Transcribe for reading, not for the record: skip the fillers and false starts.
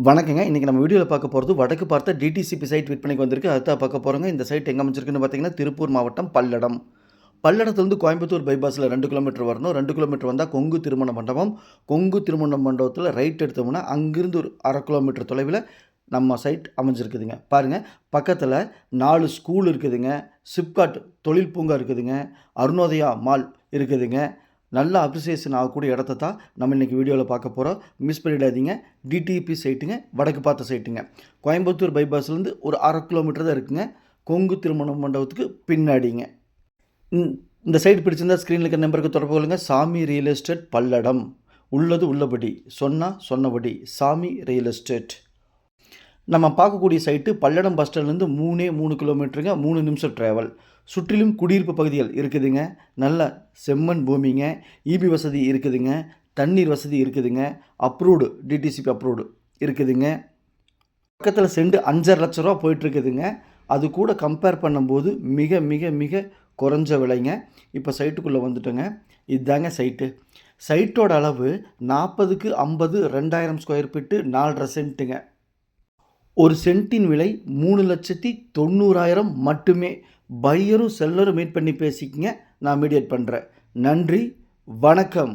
வணக்கங்க. இன்னைக்கு நம்ம வீடியோல பார்க்க போறது வடக்கு பார்த்த டிடிசிபி சைட் விற்பனைக்கு வந்திருக்கு. அதுதான் பார்க்க போறோங்க. இந்த சைட் எங்க அமைஞ்சிருக்குன்னு பார்த்தீங்கன்னா, திருப்பூர் மாவட்டம் பல்லடம். பல்லடத்துலருந்து கோயம்புத்தூர் பைபாஸ்ல 2 கிலோமீட்டர் வரணும். 2 கிலோமீட்டர் வந்தா கொங்கு திருமண மண்டபம். கொங்கு திருமண மண்டபத்தில ரைட் எடுத்தோம்னா, அங்கிருந்து ஒரு 1/2 கிலோமீட்டர் தொலைவில நம்ம சைட் அமைஞ்சிருக்குதுங்க. பாருங்க, பக்கத்தில 4 ஸ்கூல் இருக்குதுங்க. சிப்காட் தொழில் பூங்கா இருக்குதுங்க. அருணோதயா மால் இருக்குதுங்க. நல்ல அப்ரிசியேஷன் ஆகக்கூடிய இடத்த தான் நம்ம இன்றைக்கி வீடியோவில் பார்க்க போகிறோம். மிஸ் பண்ணிடாதீங்க. டிடிபி சைட்டுங்க, வடக்கு பார்த்த சைட்டுங்க. கோயம்புத்தூர் பைபாஸ்லேருந்து ஒரு 1/2 கிலோமீட்டர் தான் இருக்குங்க. கொங்கு திருமண மண்டபத்துக்கு பின்னாடிங்க. இந்த சைட் பிடிச்சிருந்தா ஸ்க்ரீனில் இருக்கிற நம்பருக்கு தொடர்பு கொள்ளுங்க. சாமி ரியல் எஸ்டேட் பல்லடம். உள்ளது உள்ளபடி, சொன்னபடி சாமி ரியல் எஸ்டேட். நம்ம பார்க்கக்கூடிய சைட்டு பல்லடம் பஸ் ஸ்டாண்ட்லேருந்து 3 கிலோமீட்டருங்க. 3 நிமிஷம் ட்ராவல். சுற்றிலும் குடியிருப்பு பகுதிகள் இருக்குதுங்க. நல்ல செம்மண் பூமிங்க. இபி வசதி இருக்குதுங்க. தண்ணீர் வசதி இருக்குதுங்க. அப்ரூவ்டு டிடிசிபி அப்ரூவ்டு இருக்குதுங்க. பக்கத்தில் சென்ட் 5.5 லட்ச ரூபா போயிட்டுருக்குதுங்க. அது கூட கம்பேர் பண்ணும்போது மிக மிக மிக குறைஞ்ச விலைங்க. இப்போ சைட்டுக்குள்ளே வந்துட்டோங்க. இதுதாங்க சைட்டு. சைட்டோட அளவு 40க்கு 50 2000 ஸ்கொயர் ஃபீட்டு 4.5 சென்ட்டுங்க. ஒரு சென்ட்டின் விலை 3,90,000 மட்டுமே. பையரும் செல்லரும் மீட் பண்ணி பேசிக்கங்க. நான் மீடியேட் பண்ணுறேன். நன்றி, வணக்கம்.